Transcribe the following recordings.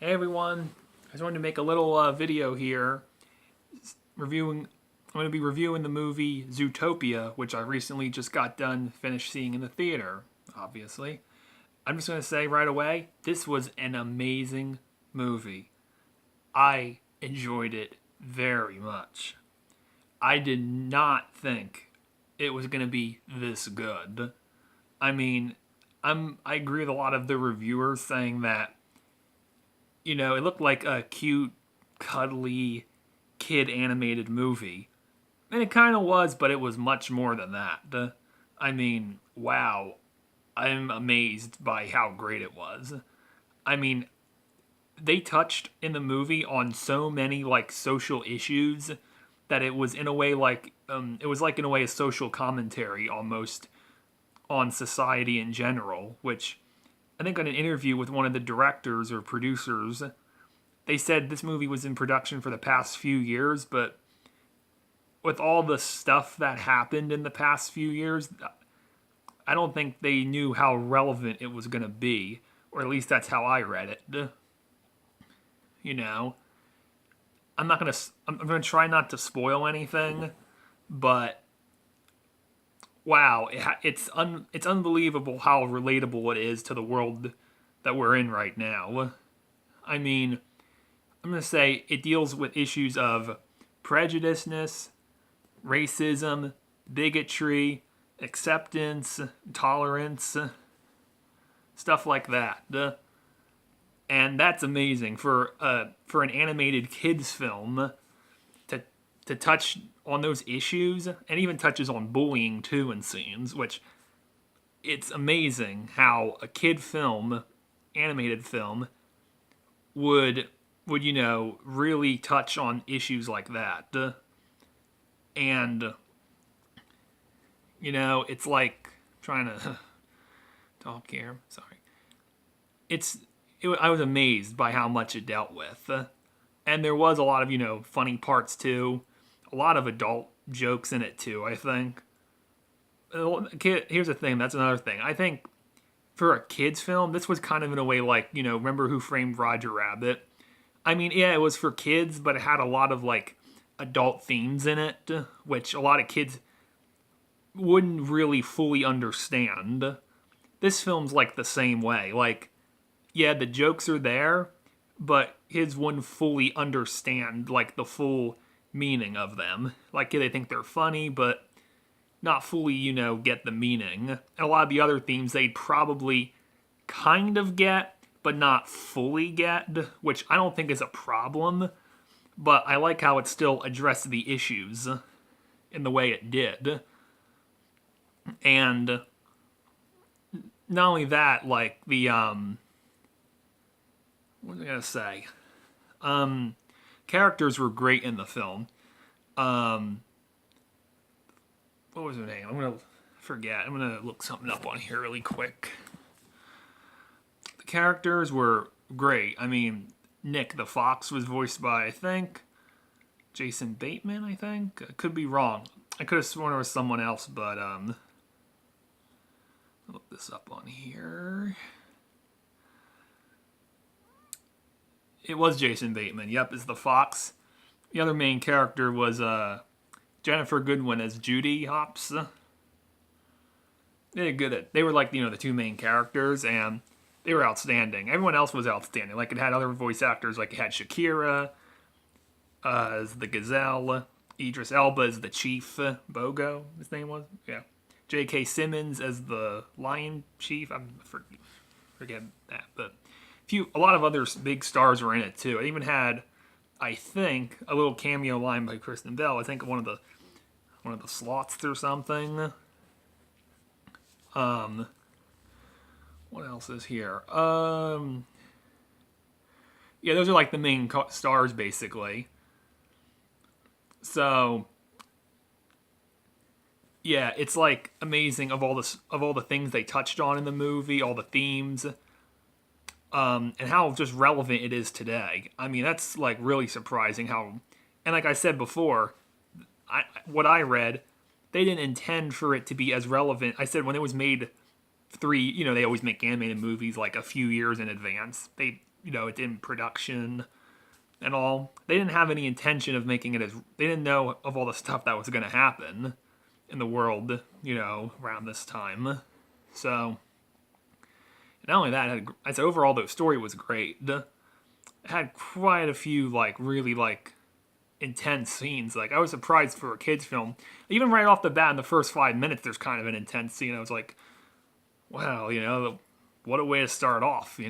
Hey everyone, I just wanted to make a little video here reviewing. I'm going to be reviewing the movie Zootopia, which I recently just got done finished seeing in the theater, obviously. I'm just going to say right away, this was an amazing movie. I enjoyed it very much. I did not think it was going to be this good. I mean, I agree with a lot of the reviewers saying that it looked like a cute, cuddly, kid animated movie. And it kind of was, but it was much more than that. I mean, wow. I'm amazed by how great it was. I mean, they touched in the movie on so many like social issues that it was in a way like it was like in a way a social commentary almost on society in general, which I think on an interview with one of the directors or producers, they said this movie was in production for the past few years, but with all the stuff that happened in the past few years, I don't think they knew how relevant it was going to be, or at least that's how I read it. You know, I'm going to try not to spoil anything, but wow, it's unbelievable how relatable it is to the world that we're in right now. I mean, I'm going to say it deals with issues of prejudiceness, racism, bigotry, acceptance, tolerance, stuff like that. And that's amazing for an animated kids film to touch on those issues, and even touches on bullying too in scenes, which it's amazing how a kid film, animated film, would really touch on issues like that. And it's like trying to talk here. Sorry. I was amazed by how much it dealt with, and there was a lot of funny parts too, a lot of adult jokes in it too. I think. Here's the thing. That's another thing. I think for a kids film, this was kind of in a way like remember Who Framed Roger Rabbit? I mean, yeah, it was for kids, but it had a lot of like adult themes in it, which a lot of kids wouldn't really fully understand. This film's like the same way. Like, yeah, the jokes are there, but kids wouldn't fully understand like the full meaning of them. Like, yeah, they think they're funny, but not fully, get the meaning. And a lot of the other themes they'd probably kind of get, but not fully get, which I don't think is a problem. But I like how it still addressed the issues in the way it did. And not only that, like the what was I gonna say? Characters were great in the film. What was her name? I'm gonna forget. I'm gonna look something up on here really quick. The characters were great. I mean, Nick the Fox was voiced by, I think, Jason Bateman, I think. I could be wrong. I could have sworn it was someone else, but I'll look this up on here. It was Jason Bateman. Yep, is the Fox. The other main character was Ginnifer Goodwin as Judy Hopps. They were like the two main characters, and they were outstanding. Everyone else was outstanding. Like, it had other voice actors. Like, it had Shakira as the Gazelle, Idris Elba as the Chief Bogo. His name was J.K. Simmons as the Lion Chief. Forget that, but a lot of other big stars were in it too. It even had, I think, a little cameo line by Kristen Bell. I think one of the sloths or something. What else is here? Yeah, those are like the main stars basically. So, yeah, it's like amazing of all the things they touched on in the movie, all the themes, and how just relevant it is today. I mean, that's like really surprising how, and like I said before, what I read, they didn't intend for it to be as relevant. I said when it was made they always make animated movies like a few years in advance. They it's in production and all. They didn't have any intention of making it as, they didn't know of all the stuff that was going to happen in the world, around this time. So, not only that, I'd say overall the story was great. It had quite a few, really, intense scenes. I was surprised for a kid's film. Even right off the bat in the first 5 minutes, there's kind of an intense scene. I was like, wow, what a way to start off,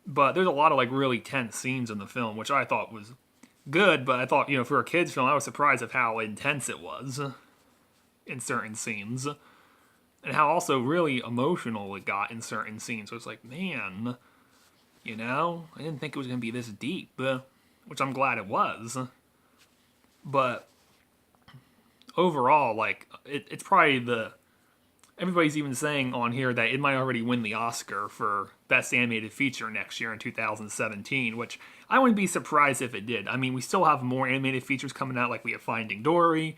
But there's a lot of, really tense scenes in the film, which I thought was good, but I thought, for a kid's film, I was surprised of how intense it was in certain scenes. And how also really emotional it got in certain scenes. So it's like, man, I didn't think it was going to be this deep, which I'm glad it was. But overall, it's probably everybody's even saying on here that it might already win the Oscar for Best Animated Feature next year in 2017, which I wouldn't be surprised if it did. I mean, we still have more animated features coming out, like we have Finding Dory,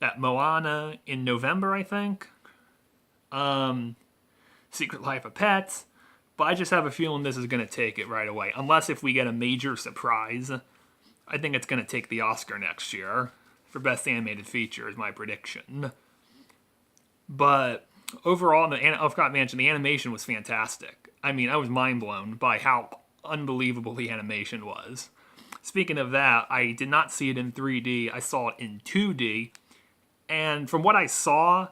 that Moana in November, I think. Secret Life of Pets, but I just have a feeling this is going to take it right away. Unless if we get a major surprise, I think it's going to take the Oscar next year for Best Animated Feature is my prediction. But overall, I forgot to mention, the animation was fantastic. I mean, I was mind blown by how unbelievable the animation was. Speaking of that, I did not see it in 3D. I saw it in 2D. And from what I saw,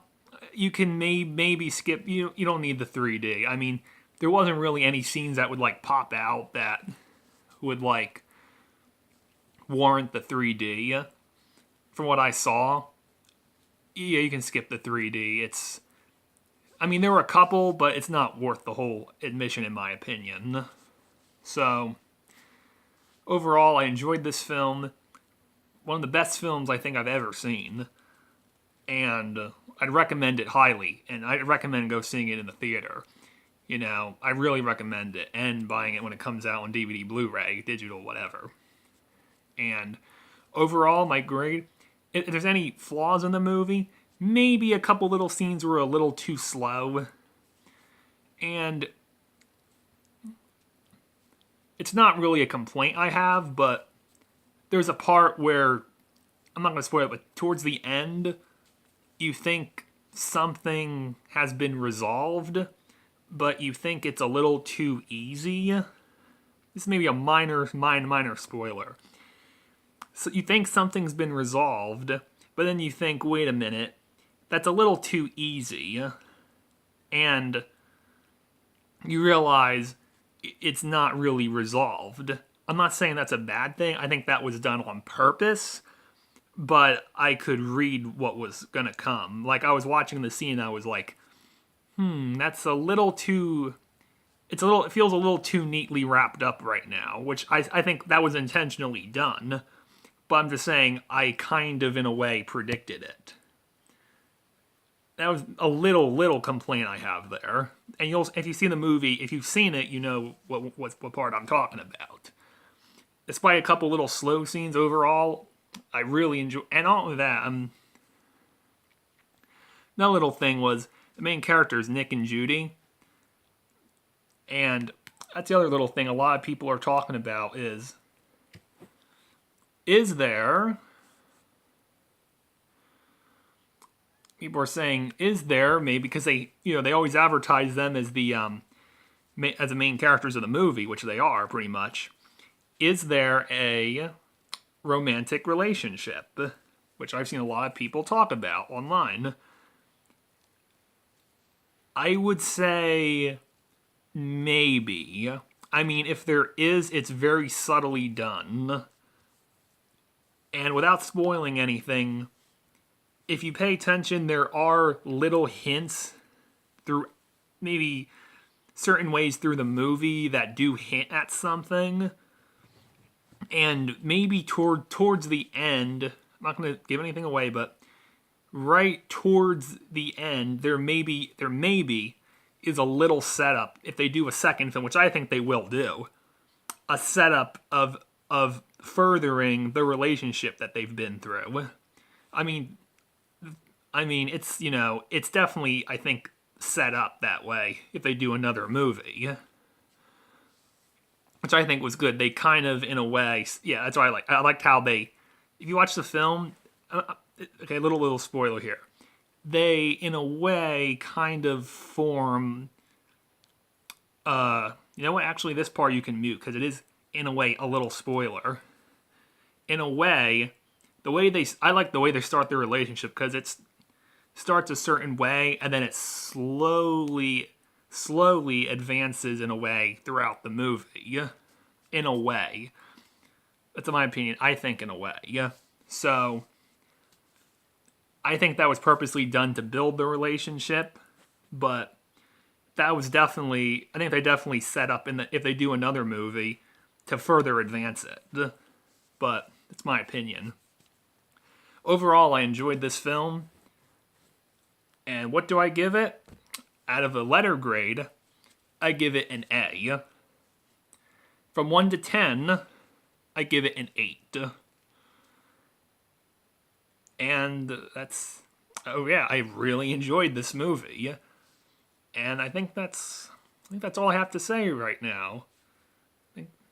you can maybe skip, you don't need the 3D. I mean, there wasn't really any scenes that would pop out that would warrant the 3D. From what I saw, yeah, you can skip the 3D. There were a couple, but it's not worth the whole admission in my opinion. So, overall, I enjoyed this film. One of the best films I think I've ever seen. And I'd recommend it highly, and I'd recommend go seeing it in the theater. I really recommend it, and buying it when it comes out on DVD, Blu-ray, digital, whatever. And overall, my grade, if there's any flaws in the movie, maybe a couple little scenes were a little too slow. And it's not really a complaint I have, but there's a part where, I'm not going to spoil it, but towards the end, you think something has been resolved, but you think it's a little too easy. This may be a minor spoiler. So you think something's been resolved, but then you think, wait a minute, that's a little too easy. And you realize it's not really resolved. I'm not saying that's a bad thing. I think that was done on purpose. But I could read what was gonna come. I was watching the scene and I was like, that's a little too, it feels a little too neatly wrapped up right now, which I think that was intentionally done. But I'm just saying, I kind of, in a way, predicted it. That was a little complaint I have there. And if you see the movie, if you've seen it, you know what part I'm talking about. Despite a couple little slow scenes overall, I really enjoy, and all of that. Another little thing was the main characters, Nick and Judy, and that's the other little thing a lot of people are talking about is there? People are saying, is there, maybe because they always advertise them as the main characters of the movie, which they are pretty much. Is there a romantic relationship, which I've seen a lot of people talk about online? I would say maybe. If there is, it's very subtly done. And without spoiling anything, if you pay attention, there are little hints through maybe certain ways through the movie that do hint at something. And maybe towards the end, I'm not going to give anything away, but right towards the end, there maybe is a little setup, if they do a second film, which I think they will do, a setup of furthering the relationship that they've been through. It's definitely, I think, set up that way if they do another movie. which I think was good. They kind of, in a way, yeah, that's what I like. I liked how they, if you watch the film, okay, little spoiler here. They, in a way, kind of form, you know what, actually this part you can mute, because it is, in a way, a little spoiler. In a way, I like the way they start their relationship, because it starts a certain way, and then it slowly advances in a way throughout the movie. In a way. That's my opinion. I think in a way. So, I think that was purposely done to build the relationship, but that was definitely, I think they definitely set up, if they do another movie, to further advance it. But, it's my opinion. Overall, I enjoyed this film. And what do I give it? Out of a letter grade, I give it an A. From 1 to 10, I give it an 8. And that's, oh yeah, I really enjoyed this movie. And I think that's all I have to say right now.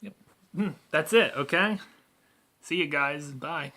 Yep. That's it, okay? See you guys. Bye.